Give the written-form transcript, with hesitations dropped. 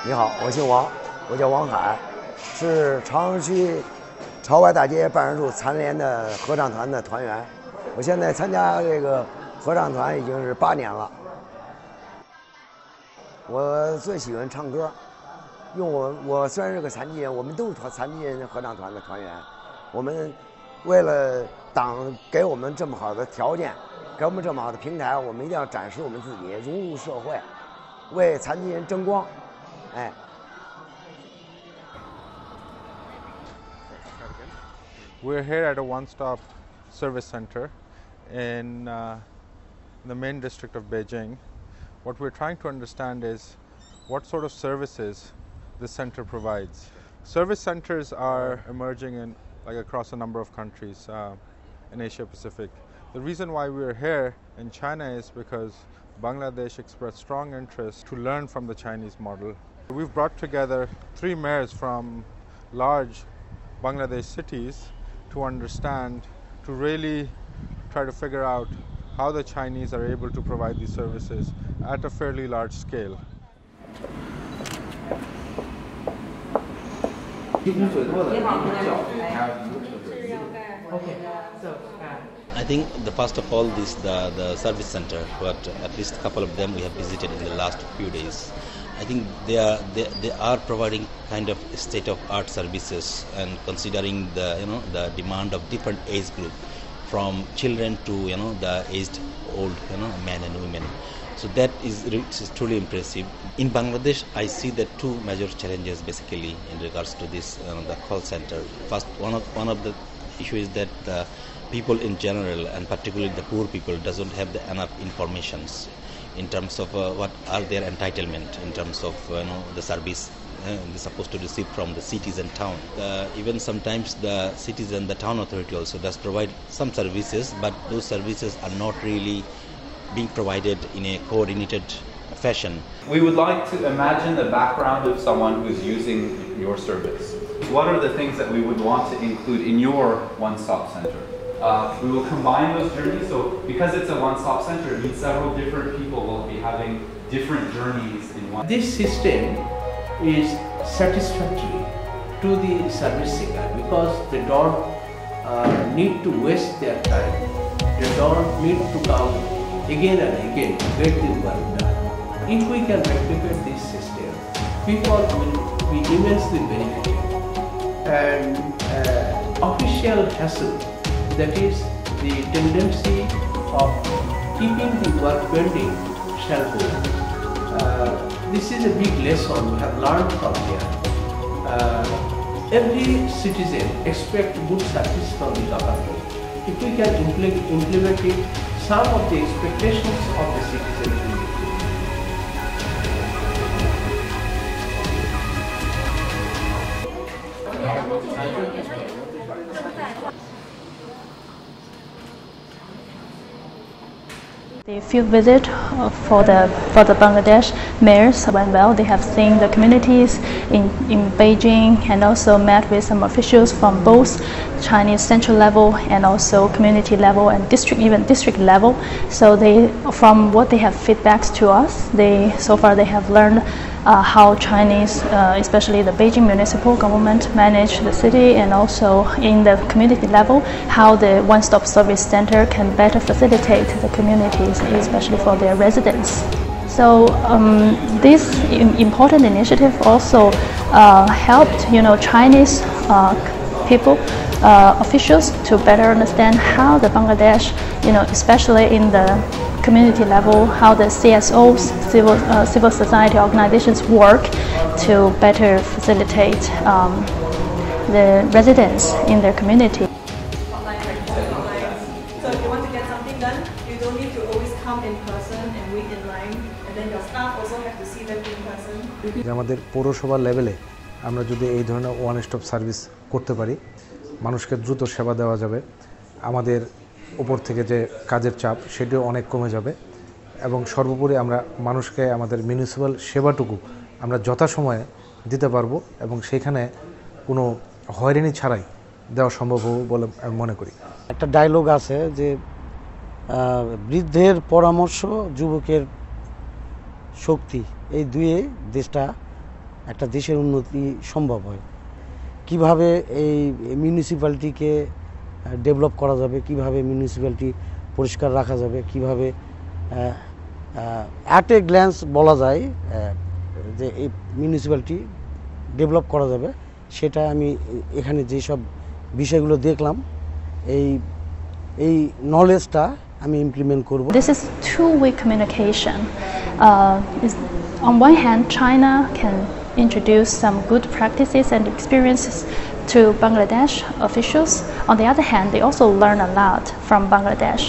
你好，我姓王，我叫王海，是朝阳区朝外大街办事处残联的合唱团的团员。我现在参加这个合唱团已经是8年了。我最喜欢唱歌，因为我虽然是个残疾人，我们都是残疾人合唱团的团员。我们为了党给我们这么好的条件，给我们这么好的平台，我们一定要展示我们自己，融入社会，为残疾人争光。哎。We're here at a one-stop service center in the main district of Beijing. What we're trying to understand is what sort of services this center provides. Service centers are emerging across a number of countries in Asia Pacific. The reason why we're here in China is because Bangladesh expressed strong interest to learn from the Chinese model. We've brought together 3 mayors from large Bangladesh cities to understand, to really try to figure out how the Chinese are able to provide these services at a fairly large scale. I think first of all the service center, but at least a couple of them we have visited in the last few days. I think they are providing kind of state-of-art services, and considering the demand of different age group, from children to the aged old men and women. So that is truly impressive. In Bangladesh, I see that 2 major challenges basically in regards to this the call center. First, one of the issue is that the people in general, and particularly the poor people, doesn't have enough informations in terms of what are their entitlement in terms of the service they're supposed to receive from the cities and town. Even sometimes the cities and the town authority also does provide some services, but those services are not really being provided in a coordinated fashion. We would like to imagine the background of someone who's using your service. What are the things that we would want to include in your one-stop center? We will combine those journeys, so because it's a one-stop center, it means several different people will be having different journeys in one. This system is satisfactory to the service seeker because they don't need to waste their time. They don't need to come again and again to get the work done. If we can replicate this system, people will be immensely benefited, and official hassle, that is the tendency of keeping the work pending, shall go. This is a big lesson we have learned from here. Every citizen expects good service from the government. If we can implement it, some of the expectations of the citizens will be The field visit for the Bangladesh mayors went well. They have seen the communities in Beijing and also met with some officials from both Chinese central level and also community level and even district level. So from what they have feedbacks to us, so far they have learned how Chinese, especially the Beijing municipal government, manage the city, and also in the community level, how the one-stop service center can better facilitate the communities, especially for their residents. So this important initiative also helped, Chinese people, officials, to better understand how the Bangladesh, especially in the community level, how the CSOs, civil society organizations work to better facilitate the residents in their community. So if you want to get something done, you don't need to always come in person and wait in line, and then your staff also have to see them in person. আমাদের পৌরসভা লেভেলে আমরা যদি এই ধরনের one stop service করতে পারি, মানুষকে দ্রুত সেবা দেওয়া যাবে, আমাদের উপর থেকে যে কাজের চাপ সেটিও অনেক কমে যাবে, এবং সর্বোপরি আমরা মানুষকে আমাদের মিউনিসিপ্যাল সেবাটুকু আমরা যথাসময়ে দিতে পারবো, এবং সেখানে কোনো হয়রানি ছাড়াই দেওয়া সম্ভব হবে বলে আমি মনে করি। একটা ডায়লগ আছে যে বৃদ্ধের পরামর্শ, যুবকের শক্তি, এই দুয়ে দেশটা একটা দেশের উন্নতি সম্ভব হয়। কিভাবে এই মিউনিসিপ্যালিটিকে ডেভেলপ করা যাবে, কিভাবে মিউনিসিপ্যালিটি পরিষ্কার রাখা যাবে, কিভাবে অ্যাট এ গ্ল্যান্স বলা যায় যে এই মিউনিসিপ্যালিটি ডেভেলপ করা যাবে, সেটা আমি এখানে যেসব বিষয়গুলো দেখলাম এই নলেজটা আমি ইমপ্লিমেন্ট করব। This is two-way communication. On one hand, China can introduce some good practices and experiences to Bangladesh officials. On the other hand, they also learn a lot from Bangladesh.